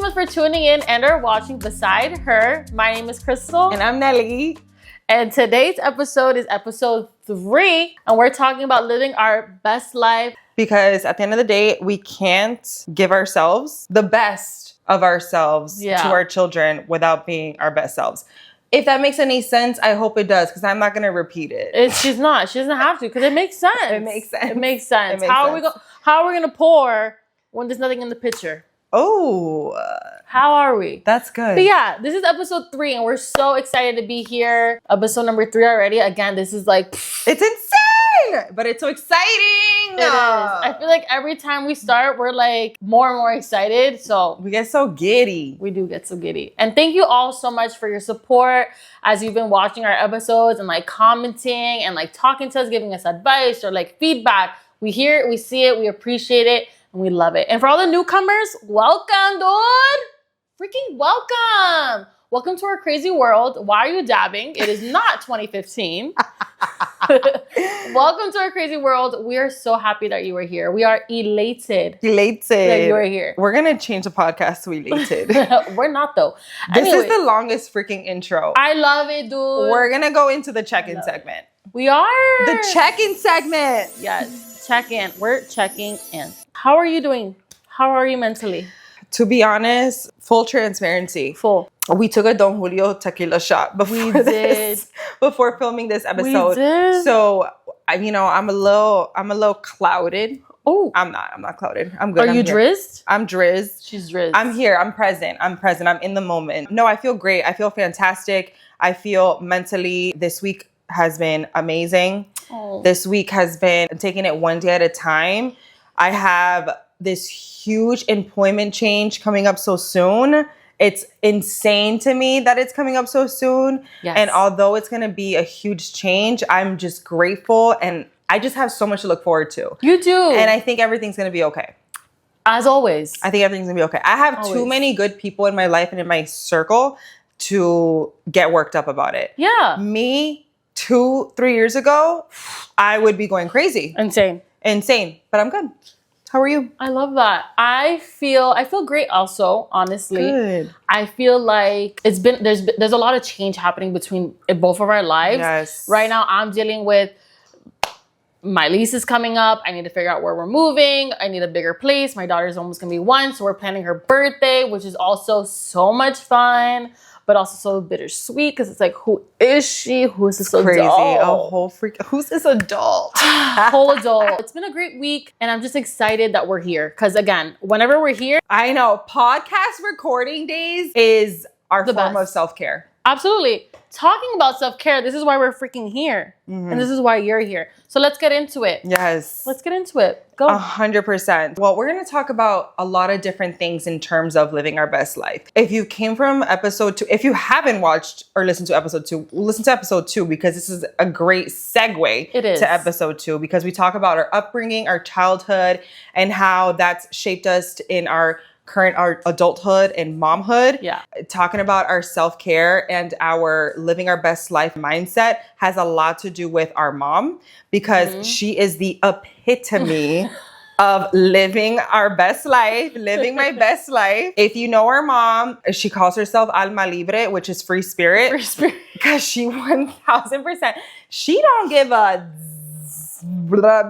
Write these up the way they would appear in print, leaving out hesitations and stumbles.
much for tuning in and or watching Beside Her. My name is Crystal. And I'm Nelly. And today's episode is episode 3. And we're talking about living our best life. Because at the end of the day, we can't give ourselves the best of ourselves to our children without being our best selves. If that makes any sense, I hope it does, because I'm not going to repeat it. She's not. She doesn't have to, because it makes sense. It makes sense. It makes sense. How are we going to pour when there's nothing in the pitcher? Oh. How are we? That's good. But yeah, this is episode 3, and we're so excited to be here. Episode number 3 already. Again, this is like... It's insane! But it's so exciting! It is. I feel like every time we start, we're like more and more excited. So we get so giddy. We do get so giddy. And thank you all so much for your support as you've been watching our episodes and like commenting and like talking to us, giving us advice or like feedback. We hear it, we see it, we appreciate it, and we love it. And for all the newcomers, welcome, dude! Freaking welcome! Welcome to our crazy world. Why are you dabbing? It is not 2015. Welcome to our crazy world. We are so happy that you are here. We are elated. That you are here. We're going to change the podcast to elated. We're not, though. This is the longest freaking intro. I love it, dude. We're going to go into the check-in segment. We are. The check-in segment. Yes. Check-in. We're checking in. How are you doing? How are you mentally? To be honest, full transparency. Full. We took a Don Julio tequila shot before filming this episode. We did. So, I'm a little clouded. Oh, I'm not clouded. I'm good. Are you drizzed? I'm drizzed. She's drizzed. I'm here. I'm present. I'm in the moment. No, I feel great. I feel fantastic. I feel mentally this week has been amazing. Oh. This week has been taking it one day at a time. I have this huge employment change coming up so soon. It's insane to me that it's coming up so soon. Yes. And although it's going to be a huge change, I'm just grateful. And I just have so much to look forward to. You do. And I think everything's going to be okay. As always. I think everything's going to be okay. I have too many good people in my life and in my circle to get worked up about it. Yeah. Me, 2-3 years ago, I would be going crazy. Insane. But I'm good. How are you? I love that. I feel great also, honestly. Good. I feel like there's a lot of change happening between both of our lives. Yes. Right now I'm dealing with my lease is coming up. I need to figure out where we're moving. I need a bigger place. My daughter's almost gonna be 1, so we're planning her birthday, which is also so much fun, but also so bittersweet because it's like, who is she? Who is this adult? Crazy. A whole freak. Who's this adult? Whole adult. It's been a great week, and I'm just excited that we're here. Because again, whenever we're here, I know podcast recording days is our form of self-care. Absolutely. Talking about self-care, this is why we're freaking here. Mm-hmm. And this is why you're here. So let's get into it. Yes. Let's get into it. Go. 100%. Well, we're going to talk about a lot of different things in terms of living our best life. If you came from episode 2, if you haven't watched or listened to episode 2, listen to episode 2 because this is a great segue to episode 2 because we talk about our upbringing, our childhood, and how that's shaped us in our adulthood and momhood. Yeah. Talking about our self-care and our living our best life mindset has a lot to do with our mom because she is the epitome of living our best life, living my best life. If you know our mom, she calls herself Alma Libre, which is free spirit. Free spirit. Because she 1000%, she don't give a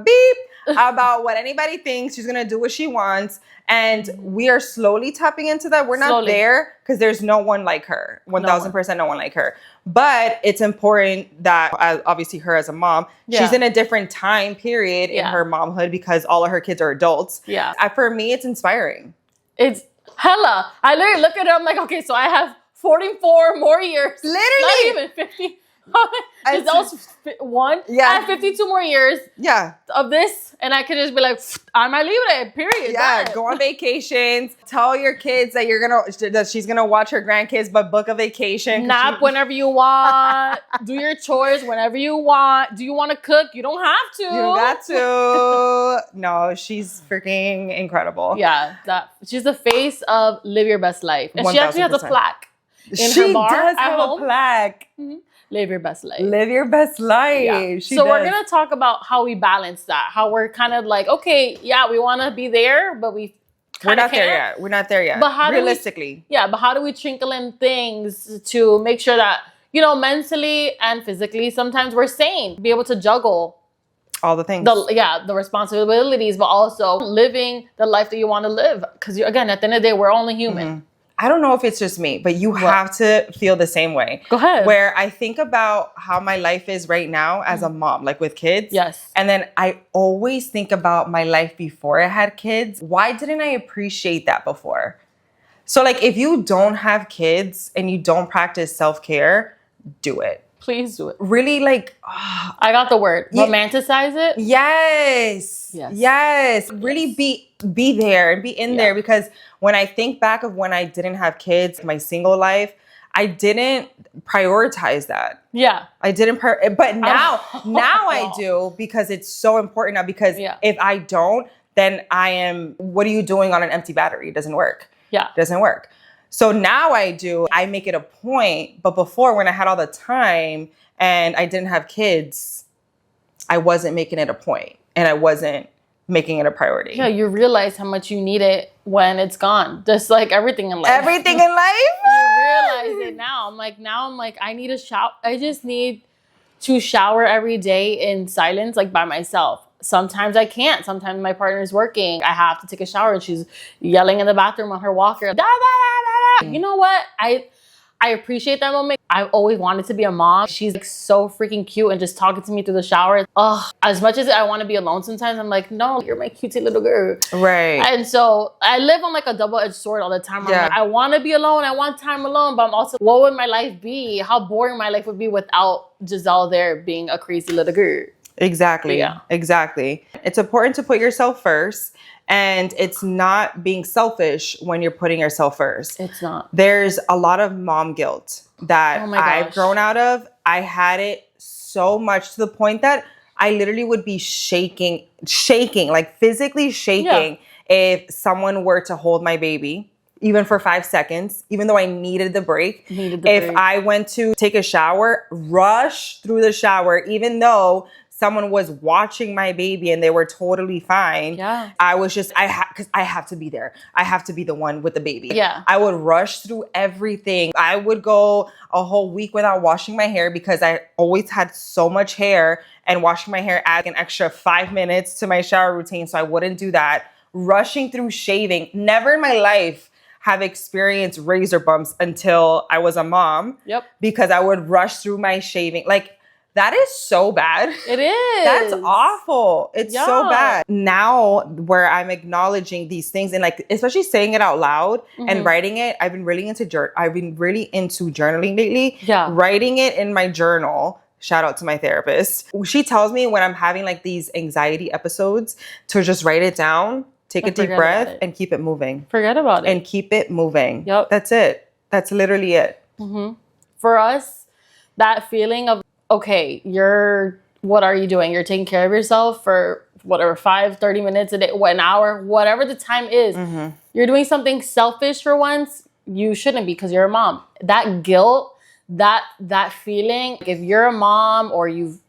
beep about what anybody thinks. She's going to do what she wants. And we are slowly tapping into that. We're not there because there's no one like her. 1000% no one like her. But it's important that, obviously her as a mom, she's in a different time period in her momhood because all of her kids are adults. Yeah. For me, it's inspiring. It's hella. I literally look at it, I'm like, okay, so I have 44 more years. Literally. Not even 50. It's also 1. Yeah. I have 52 more years of this, and I could just be like, I'm my libre, period. Yeah, done. go on vacations. Tell your kids that she's gonna watch her grandkids, but book a vacation. Nap whenever you want. Do your chores whenever you want. Do you want to cook? You don't have to. You don't got to. No, she's freaking incredible. Yeah, she's the face of live your best life, and 1000%. she actually has a plaque in her bar does at have home. A plaque. Mm-hmm. Live your best life. Live your best life. Yeah. So we're going to talk about how we balance that. How we're kind of like, okay, yeah, we want to be there, but we We're not there yet. We're not there yet. But how realistically. But how do we trinkle in things to make sure that, you know, mentally and physically, sometimes we're sane, be able to juggle all the things. The responsibilities, but also living the life that you want to live. Because again, at the end of the day, we're only human. Mm-hmm. I don't know if it's just me, but you have to feel the same way. Go ahead. Where I think about how my life is right now as a mom, like with kids. Yes. And then I always think about my life before I had kids. Why didn't I appreciate that before? So like if you don't have kids and you don't practice self-care, do it. Please do it. Really like... I got the word. Romanticize it? Yes. Really be there and be in there, because when I think back of when I didn't have kids, my single life, I didn't prioritize that. Yeah. I didn't, but now I do, because it's so important now, because if I don't, then what are you doing on an empty battery? It doesn't work. Yeah. It doesn't work. So now I do, I make it a point. But before, when I had all the time and I didn't have kids, I wasn't making it a point and I wasn't making it a priority. Yeah, you realize how much you need it when it's gone. Just like everything in life. Everything in life? You realize it now. I'm like, I need a shower. I just need to shower every day in silence, like by myself. Sometimes I can't. Sometimes my partner's working. I have to take a shower and she's yelling in the bathroom on her walker. Da, da, da, da, da. You know what? I appreciate that moment. I've always wanted to be a mom. She's like so freaking cute and just talking to me through the shower. Oh, as much as I want to be alone sometimes, I'm like, no, you're my cutesy little girl. Right. And so I live on like a double-edged sword all the time. I'm like, I want to be alone. I want time alone. But I'm also, what would my life be? How boring my life would be without Giselle there being a crazy little girl. Exactly. Yeah. Exactly. It's important to put yourself first. And it's not being selfish when you're putting yourself first. It's not. There's a lot of mom guilt that I've grown out of. I had it so much to the point that I literally would be shaking, like physically shaking if someone were to hold my baby, even for 5 seconds, even though I needed the break. If I went to take a shower, rush through the shower, even though someone was watching my baby and they were totally fine. Yeah. I was just, because I have to be there. I have to be the one with the baby. Yeah. I would rush through everything. I would go a whole week without washing my hair because I always had so much hair, and washing my hair added an extra 5 minutes to my shower routine. So I wouldn't do that. Rushing through shaving. Never in my life have experienced razor bumps until I was a mom. Yep. Because I would rush through my shaving. Like, that is so bad. It is. That's awful. It's so bad. Now where I'm acknowledging these things and like, especially saying it out loud and writing it, I've been really into journaling lately. Yeah. Writing it in my journal. Shout out to my therapist. She tells me when I'm having like these anxiety episodes to just write it down, take a deep breath and keep it moving. Forget about it. And keep it moving. Yep. That's it. That's literally it. Mm-hmm. For us, that feeling of, okay, what are you doing? You're taking care of yourself for whatever, 30 minutes a day, an hour, whatever the time is. Mm-hmm. You're doing something selfish for once. You shouldn't be, because you're a mom. That guilt, that feeling, if you're a mom or you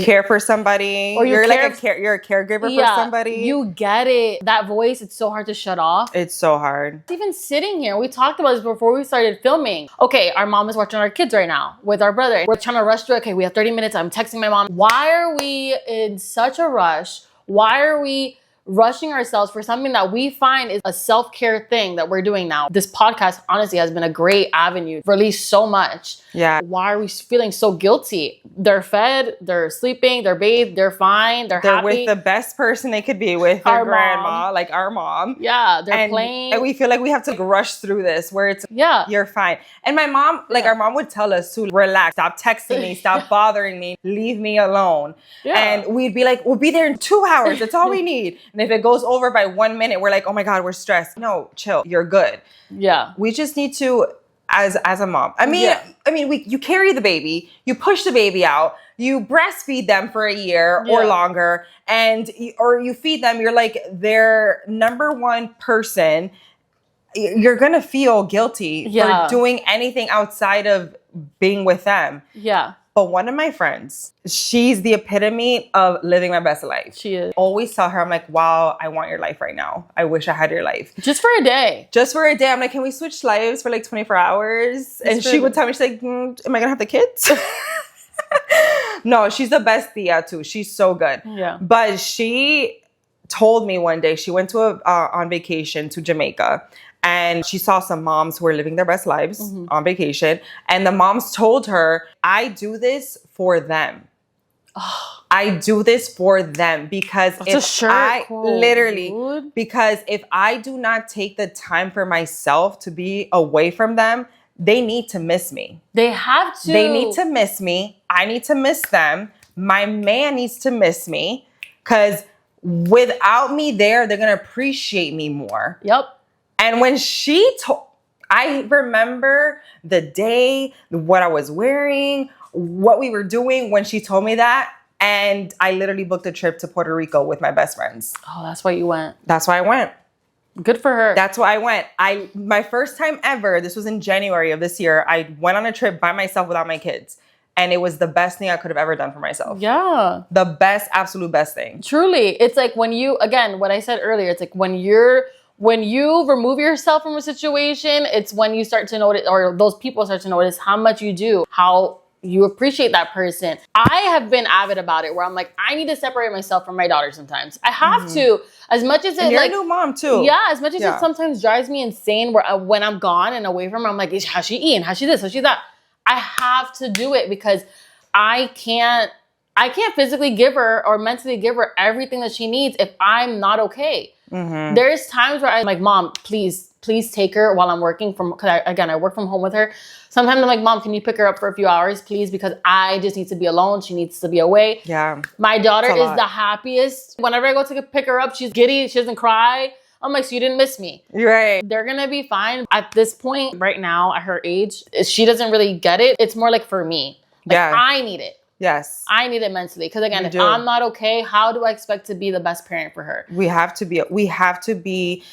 care for somebody, or you're a caregiver for somebody. You get it. That voice, it's so hard to shut off. It's so hard. Even sitting here, we talked about this before we started filming. Okay, our mom is watching our kids right now with our brother. We're trying to rush through. Okay, we have 30 minutes. I'm texting my mom. Why are we in such a rush? Why are we rushing ourselves for something that we find is a self-care thing that we're doing now? This podcast, honestly, has been a great avenue to release so much. Yeah. Why are we feeling so guilty? They're fed, they're sleeping, they're bathed, they're fine, they're happy. With the best person they could be with, their grandma, like our mom. Yeah, they're playing. And we feel like we have to rush through this where it's, you're fine. And my mom, our mom would tell us to relax, stop texting me, stop bothering me, leave me alone. Yeah. And we'd be like, we'll be there in 2 hours. That's all we need. And if it goes over by 1 minute, we're like, oh my God, we're stressed. No, chill. You're good. Yeah. We just need to, as a mom. You carry the baby, you push the baby out, you breastfeed them for a year or longer, or you feed them, you're like their number one person. You're going to feel guilty for doing anything outside of being with them. Yeah. But one of my friends, she's the epitome of living my best life. She is. Always tell her, I'm like, wow, I want your life right now. I wish I had your life. Just for a day. Just for a day. I'm like, can we switch lives for like 24 hours? And she would tell me, she's like, am I going to have the kids? No, she's the best tia too. She's so good. Yeah. But she told me one day, she went to on vacation to Jamaica. And she saw some moms who were living their best lives on vacation. And the moms told her, I do this for them. Oh. I do this for them because because if I do not take the time for myself to be away from them, they need to miss me. They have to. They need to miss me. I need to miss them. My man needs to miss me because without me there, they're going to appreciate me more. Yep. And when she told, I remember the day, what I was wearing, what we were doing when she told me that. And I literally booked a trip to Puerto Rico with my best friends. Oh, that's why you went. That's why I went. Good for her. That's why I went. My first time ever, this was in January of this year, I went on a trip by myself without my kids. And it was the best thing I could have ever done for myself. Yeah. The best, absolute best thing. Truly. It's like when you, again, what I said earlier, it's like when you remove yourself from a situation, it's when you start to notice, or those people start to notice how much you do, how you appreciate that person. I have been avid about it where I'm like, I need to separate myself from my daughter sometimes. I have to. As much as you're a new mom too. Yeah, as much as it sometimes drives me insane where when I'm gone and away from her, I'm like, how's she eating? How's she this? How's she that? I have to do it because I can't physically give her or mentally give her everything that she needs if I'm not okay. Mm-hmm. There's times where I'm like, Mom, please take her while I'm working because I work from home with her. Sometimes I'm like, Mom, can you pick her up for a few hours, please? Because I just need to be alone. She needs to be away. Yeah. My daughter is the happiest. Whenever I go to pick her up, she's giddy. She doesn't cry. I'm like, so you didn't miss me. Right. They're going to be fine. At this point, right now, at her age, she doesn't really get it. It's more like for me. Like, I need it. Yes. I need it mentally. Because again, if I'm not okay, how do I expect to be the best parent for her? We have to be,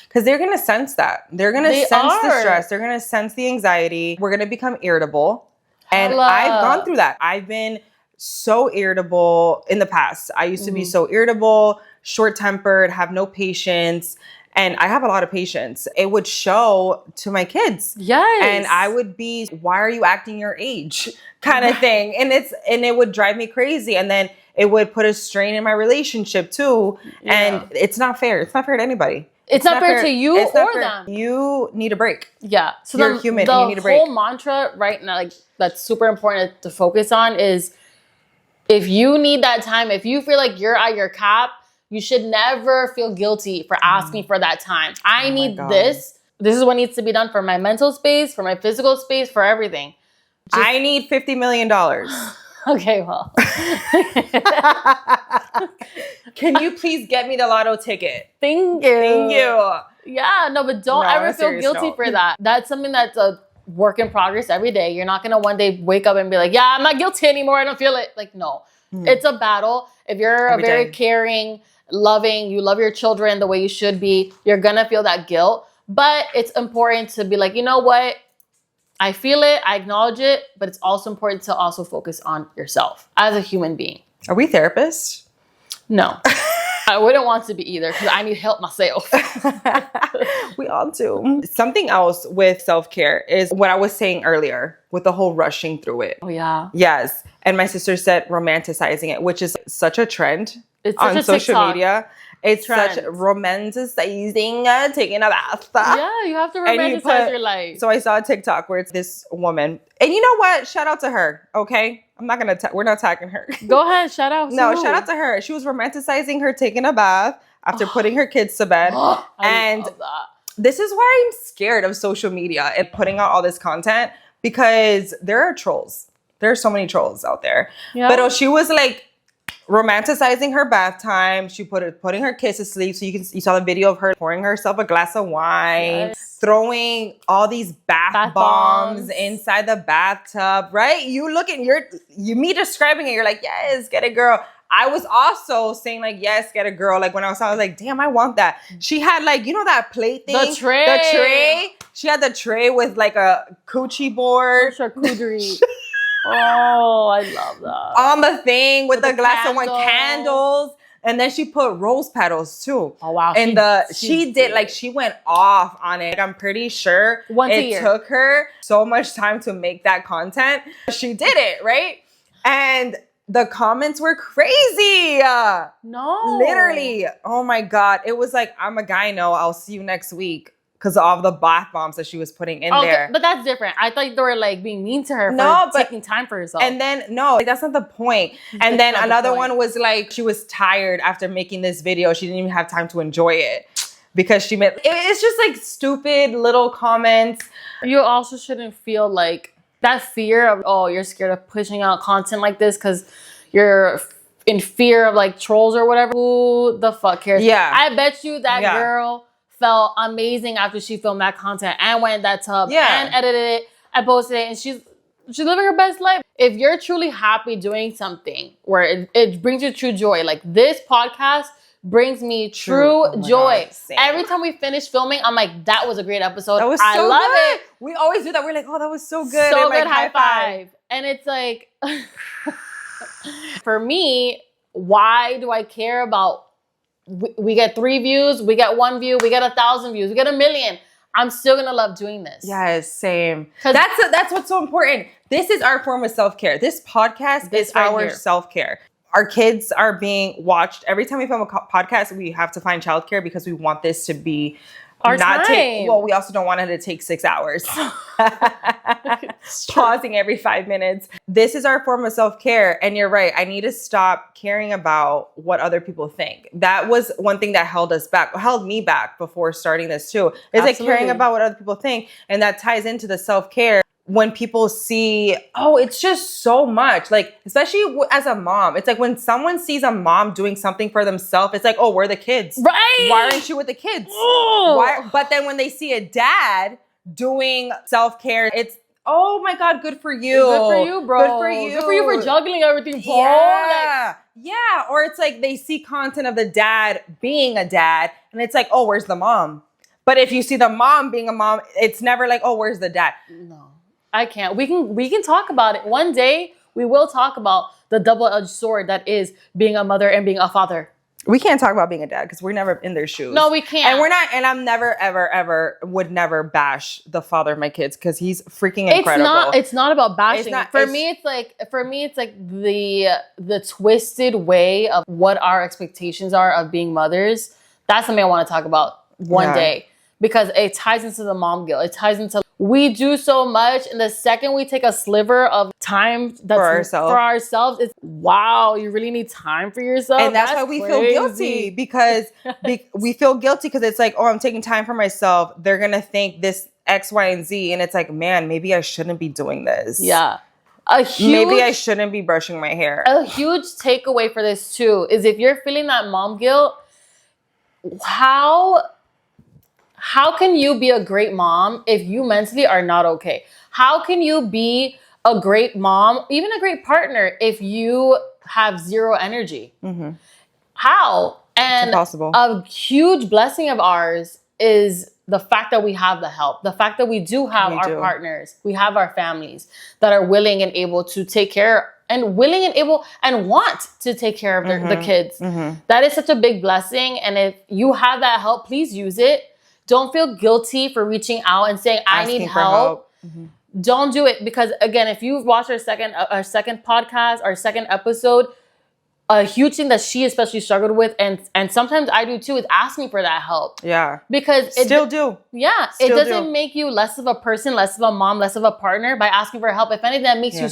because they're going to sense that. They're going to sense the stress. They're going to sense the anxiety. We're going to become irritable. And I've gone through that. I've been so irritable in the past. I used to be so irritable, short-tempered, have no patience. And I have a lot of patience. It would show to my kids. Yes. And I would be, why are you acting your age? Kind of thing. And it would drive me crazy. And then it would put a strain in my relationship too. Yeah. And it's not fair. It's not fair to anybody. It's not fair to you or them. You need a break. Yeah. So you're human. You need a break. The whole mantra right now, like that's super important to focus on is if you need that time, if you feel like you're at your cap, you should never feel guilty for asking for that time. I need this. This is what needs to be done for my mental space, for my physical space, for everything. I need $50 million. Okay, well. Can you please get me the lotto ticket? Thank you. Thank you. Yeah, no, but don't ever feel guilty for that. That's something that's a work in progress every day. You're not going to one day wake up and be like, yeah, I'm not guilty anymore. I don't feel it. Like, no. It's a battle. If you're a very caring, loving, you love your children the way you should be, you're going to feel that guilt. But it's important to be like, you know what? I feel it. I acknowledge it. But it's also important to also focus on yourself as a human being. Are we therapists? No. I wouldn't want to be either because I need help myself. We all do. Something else with self-care is what I was saying earlier with the whole rushing through it. Oh, yeah. Yes. And my sister said romanticizing it, which is such a trend on social media. It's such romanticizing taking a bath. Yeah, you have to romanticize your life. So I saw a TikTok where it's this woman. And you know what? Shout out to her, okay? I'm not going to, we're not tagging her. Go ahead, shout out. No, shout out to her. She was romanticizing her taking a bath after putting her kids to bed. And this is why I'm scared of social media and putting out all this content because there are trolls. There are so many trolls out there. Yeah. But she was like romanticizing her bath time. She putting her kids to sleep. So you saw the video of her pouring herself a glass of wine, throwing all these bath bombs inside the bathtub, right? You me describing it, you're like, yes, get a girl. I was also saying like, yes, get a girl. Like when I was like, damn, I want that. She had like, you know that plate thing? The tray. She had the tray with like a coochie board. Charcuterie. Oh, I love that. On the thing with the glass of wine, candles. candles. And then she put rose petals too. Oh wow. And she did like, she went off on it. Like, I'm pretty sure it took her so much time to make that content. She did it, right? And the comments were crazy. No. Literally. Oh my God. It was like, I'm a guy, no, I'll see you next week. Because of the bath bombs that she was putting in there. But that's different. I thought they were like being mean to her for taking time for herself. And then, no, like, that's not the point. And then another one was like, she was tired after making this video. She didn't even have time to enjoy it. Because she made, it's just like stupid little comments. You also shouldn't feel like that fear of, oh, you're scared of pushing out content like this because you're in fear of like trolls or whatever. Who the fuck cares? Yeah. I bet you that girl felt amazing after she filmed that content and went in that tub and edited it and posted it, and she's living her best life. If you're truly happy doing something where it brings you true joy, like this podcast brings me true joy. Every time we finish filming, I'm like, that was a great episode. That was so I love it. We always do that. We're like, oh, that was so good. So and good, like, high five. And it's like, for me, why do I care about we get 3 views, we get 1 view, we get 1,000 views, we get 1 million. I'm still gonna love doing this. Yes, same. That's what's so important. This is our form of self-care. This podcast is our self-care. Our kids are being watched. Every time we film a podcast, we have to find childcare because we want this to be our time. Well, we also don't want it to take 6 hours. Pausing every 5 minutes. This is our form of self-care. And you're right. I need to stop caring about what other people think. That was one thing that held me back before starting this too. Is like caring about what other people think. And that ties into the self-care. When people see, oh, it's just so much. Like, especially as a mom, it's like when someone sees a mom doing something for themselves, it's like, oh, we're the kids. Right. Why aren't you with the kids? Why? But then when they see a dad doing self-care, it's, oh my God, good for you. Good for you, bro. Good for you. Good for you for juggling everything, bro. Yeah. Yeah. Or it's like they see content of the dad being a dad, and it's like, oh, where's the mom? But if you see the mom being a mom, it's never like, oh, where's the dad? No. I can't. We can talk about it. One day we will talk about the double-edged sword that is being a mother and being a father. We can't talk about being a dad because we're never in their shoes. No, we can't. And we're not, and I'm never, ever, ever would never bash the father of my kids because he's freaking incredible. It's not about bashing. For me, it's like the twisted way of what our expectations are of being mothers. That's something I want to talk about one day. Because it ties into the mom guilt. It ties into, we do so much, and the second we take a sliver of time that's for ourselves, it's, wow, you really need time for yourself? And that's why we feel guilty, because we feel guilty because it's like, oh, I'm taking time for myself. They're going to think this X, Y, and Z. And it's like, man, maybe I shouldn't be doing this. Yeah. Maybe I shouldn't be brushing my hair. A huge takeaway for this too is if you're feeling that mom guilt, how can you be a great mom if you mentally are not okay? How can you be a great mom, even a great partner, if you have zero energy? Mm-hmm. How? And it's impossible. A huge blessing of ours is the fact that we have the help, the fact that we do have our partners, we have our families that are willing and able to take care and willing and able and want to take care of the kids. Mm-hmm. That is such a big blessing. And if you have that help, please use it. Don't feel guilty for reaching out and saying, I need help. Mm-hmm. Don't do it. Because again, if you've watched our second podcast, our second episode, a huge thing that she especially struggled with, and sometimes I do too, is ask me for that help. Yeah. Because it do. Yeah. It doesn't make you less of a person, less of a mom, less of a partner by asking for help. If anything, that makes you,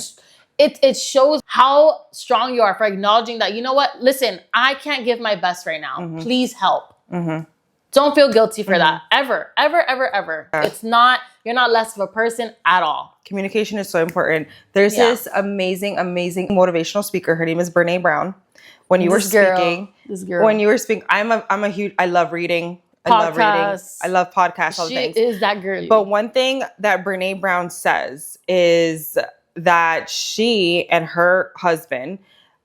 it shows how strong you are for acknowledging that, you know what, listen, I can't give my best right now. Mm-hmm. Please help. Mm-hmm. Don't feel guilty for that. Ever. Yeah. You're not less of a person at all. Communication is so important. There's this amazing motivational speaker. Her name is Brene Brown. When you were speaking, I love reading. I love podcasts, all the things. She is that girl. But one thing that Brene Brown says is that she and her husband,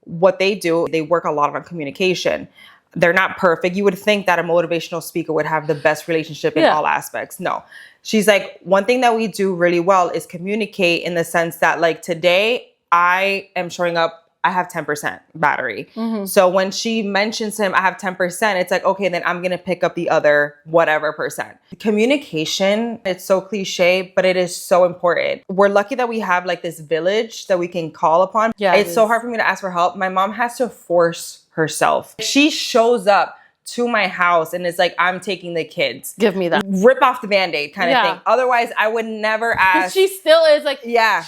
what they do, they work a lot on communication. They're not perfect. You would think that a motivational speaker would have the best relationship in all aspects. No. She's like, one thing that we do really well is communicate in the sense that, like, today I am showing up, I have 10% battery. Mm-hmm. So when she mentions to him, I have 10%, it's like, okay, then I'm going to pick up the other whatever percent. Communication, it's so cliche, but it is so important. We're lucky that we have like this village that we can call upon. Yeah, it's so hard for me to ask for help. My mom has to force herself. She shows up to my house and it's like, I'm taking the kids. Give me that. Rip off the Band-Aid kind of thing. Otherwise, I would never ask. She still is like, yeah.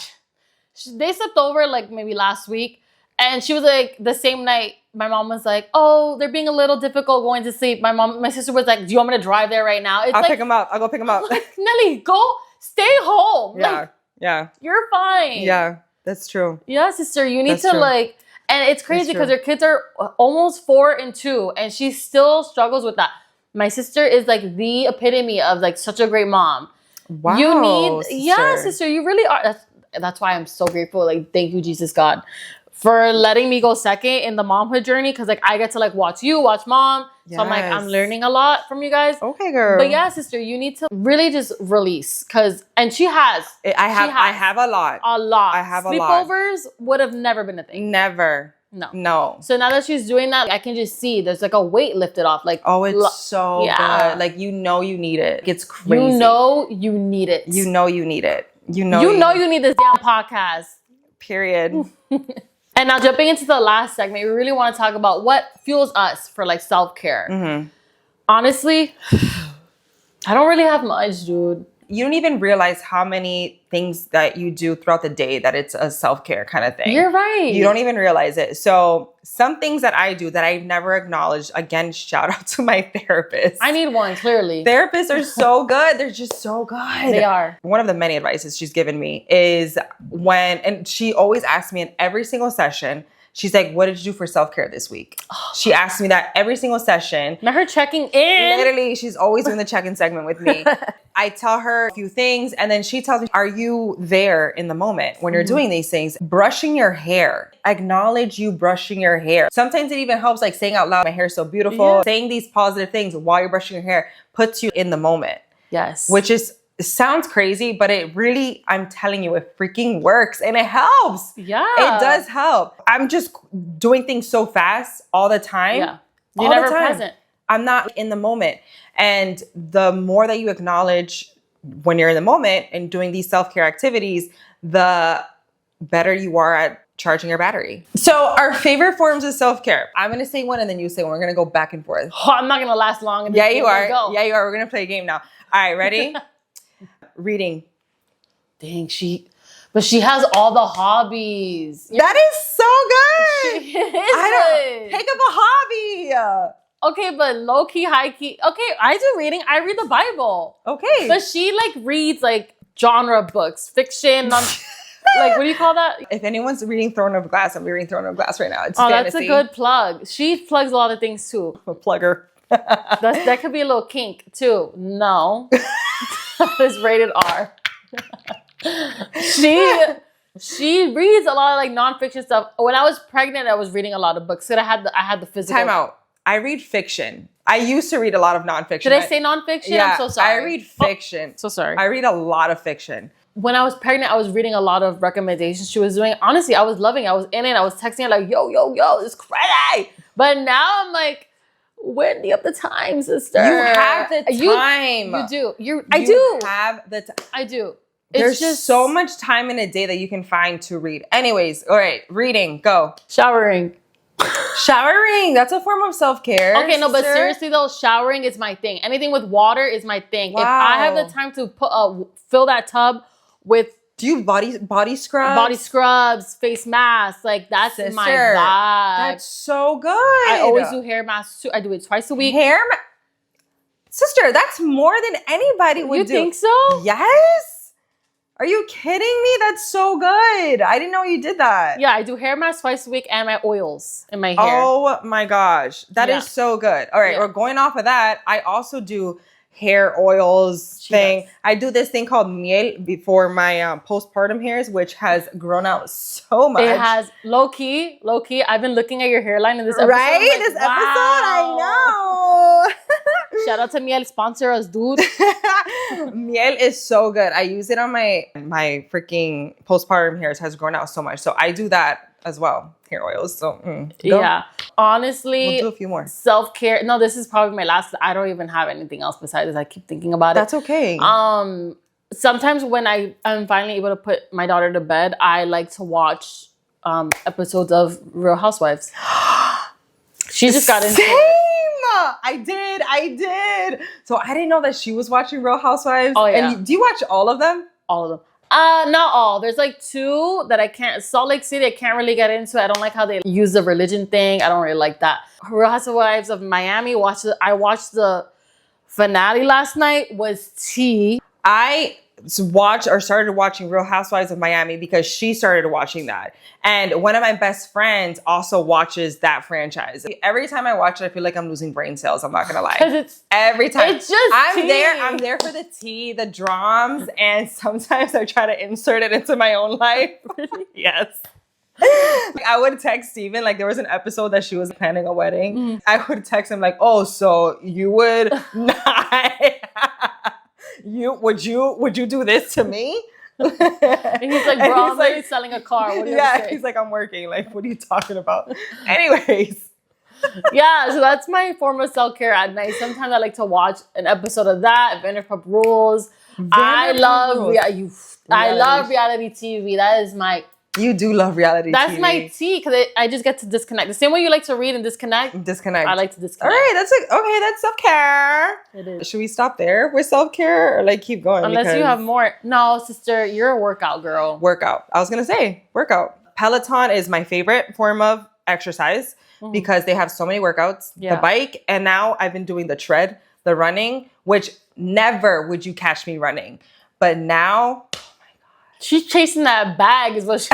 They slept over like maybe last week. And she was like, the same night, my mom was like, oh, they're being a little difficult going to sleep. My sister was like, do you want me to drive there right now? I'll pick them up. I'll go pick them up. Like, Nelly, go, stay home. Yeah, like, yeah. You're fine. Yeah, that's true. Yeah, sister, you need That's to true. like, and it's crazy because her kids are almost 4 and 2, and she still struggles with that. My sister is like the epitome of like such a great mom. Wow. You need, sister. yeah, sister, you really are. That's why I'm so grateful. Like, thank you, Jesus God, for letting me go second in the momhood journey. Cause like I get to like watch you, watch mom. Yes. So I'm like, I'm learning a lot from you guys. Okay, girl. But yeah, sister, you need to really just release. And she has. I have a lot. A lot. I have a lot. Sleepovers would have never been a thing. Never. No. So now that she's doing that, I can just see there's like a weight lifted off. Like, oh, it's so good. Like, you need it. It's crazy. You know you need it. You know you need it. You know you need this damn podcast. Period. And now jumping into the last segment, we really want to talk about what fuels us for like self-care. Mm-hmm. Honestly, I don't really have much, dude. You don't even realize how many things that you do throughout the day that it's a self-care kind of thing. You're right. You don't even realize it. So some things that I do that I've never acknowledged, again, shout out to my therapist. I need one, clearly. Therapists are so good. They're just so good. They are. One of the many advices she's given me is and she always asks me in every single session, she's like, what did you do for self-care this week? She asks me that every single session. Not her checking in. Literally, she's always doing the check-in segment with me. I tell her a few things and then she tells me, are you there in the moment when you're doing these things? Brushing your hair. Acknowledge you brushing your hair. Sometimes it even helps like saying out loud, my hair's so beautiful. Yeah. Saying these positive things while you're brushing your hair puts you in the moment. Yes. Which sounds crazy, but it really, I'm telling you, it freaking works and it helps. Yeah. It does help. I'm just doing things so fast all the time. Yeah. You're never present. I'm not in the moment. And the more that you acknowledge when you're in the moment and doing these self-care activities, the better you are at charging your battery. So our favorite forms of self-care. I'm going to say one and then you say one. We're going to go back and forth. Oh, I'm not going to last long. In this Yeah, game. you are. Go. Yeah, you are. We're going to play a game now. All right, ready? Reading. Dang, she has all the hobbies. That is so good. She is good. Pick up a hobby. Okay, but low key, high key. Okay, I do reading. I read the Bible. Okay. But she like reads like genre books, fiction, like what do you call that? If anyone's reading Throne of Glass, I'm reading Throne of Glass right now. It's fantasy. Fantasy. That's a good plug. She plugs a lot of things too. I'm a plugger. That could be a little kink too. No. It's rated R. She reads a lot of like nonfiction stuff. When I was pregnant, I was reading a lot of books. So I had the physical. Time out. I read fiction. I used to read a lot of nonfiction. Did I say nonfiction? Yeah, I'm so sorry. I read fiction. So sorry. I read a lot of fiction. When I was pregnant, I was reading a lot of recommendations she was doing. Honestly, I was loving it. I was in it. I was texting her like, yo, it's crazy. But now I'm like, when do you have the time, sister? You have the time. You do. You have the time. I do. There's just so much time in a day that you can find to read. Anyways, all right, reading, go. Showering. Showering, that's a form of self-care. Okay, no, but seriously though, showering is my thing. Anything with water is my thing. Wow. If I have the time to fill that tub with do you body scrubs? Body scrubs, face masks, like that's my vibe. That's so good. I always do hair masks too. I do it twice a week. Sister, that's more than anybody would do. You think so? Yes. Are you kidding me? That's so good. I didn't know you did that. Yeah, I do hair masks twice a week and my oils in my hair. Oh my gosh. That is so good. All right, we're going off of that. I also do hair oils thing. I do this thing called miel before my postpartum hairs, which has grown out so much. It has low key. I've been looking at your hairline in this episode. Right? Like, this episode, I know. Shout out to Miel, sponsor us, dude. Miel is so good. I use it on my freaking postpartum hairs has grown out so much. So I do that as well. Hair oils. So go. Yeah. Honestly, We'll do a few more. Self-care. No, this is probably my last. I don't even have anything else besides this. I keep thinking about it. That's okay. Sometimes when I'm finally able to put my daughter to bed, I like to watch episodes of Real Housewives. She just got into it. I did. So I didn't know that she was watching Real Housewives. Oh, yeah. And do you watch all of them? All of them. Not all. There's like 2 that I can't. Salt Lake City, I can't really get into. I don't like how they use the religion thing. I don't really like that. Real Housewives of Miami. I watched the finale last night. Was tea. I started watching Real Housewives of Miami because she started watching that. And one of my best friends also watches that franchise. Every time I watch it, I feel like I'm losing brain cells. I'm not going to lie. Every time. It's just I'm there for the tea, the drums, and sometimes I try to insert it into my own life. Yes. I would text Steven, like there was an episode that she was planning a wedding. Mm-hmm. I would text him like, oh, so you would not... Would you do this to me? And he's like, bro, I'm like, selling a car. What do you have to say? He's like, I'm working. Like, what are you talking about? Anyways. Yeah, so that's my form of self-care at night. Sometimes I like to watch an episode of that, Vanderpump Rules. I love reality TV. That is my... You do love reality TV. That's my tea, because I just get to disconnect. The same way you like to read and disconnect. I like to disconnect. All right, that's self-care. It is. Should we stop there with self-care or like keep going? Unless you have more. No, sister, you're a workout girl. Workout. I was going to say workout. Peloton is my favorite form of exercise because they have so many workouts. Yeah. The bike, and now I've been doing the tread, the running, which never would you catch me running. But now... She's chasing that bag is what she...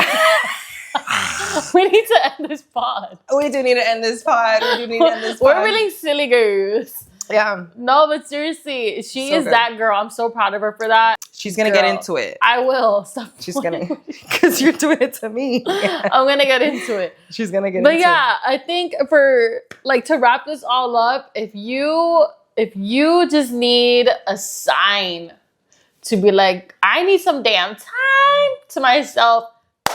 We need to end this pod. We do need to end this pod. We're really silly girls. Yeah. No, but seriously, she is that girl. I'm so proud of her for that. She's going to get into it. I will. Stop. She's going to... Because you're doing it to me. Yeah. I'm going to get into it. She's going to get into it. But yeah, I think for... Like, to wrap this all up, if you just need a sign... to be like, I need some damn time to myself.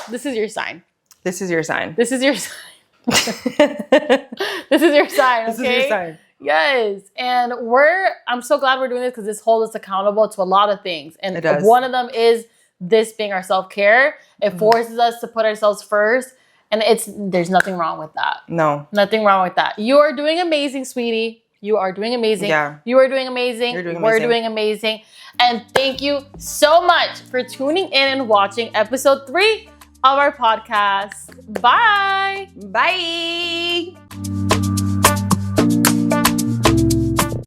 This is your sign. This is your sign. This is your sign. This is your sign, okay? This is your sign. Yes. And I'm so glad we're doing this because this holds us accountable to a lot of things. And it does. One of them is this being our self-care. It forces us to put ourselves first. And there's nothing wrong with that. No. Nothing wrong with that. You are doing amazing, sweetie. You are doing amazing. Yeah. You are doing amazing. You're doing amazing. We're doing amazing. And thank you so much for tuning in and watching episode 3 of our podcast. Bye. Bye.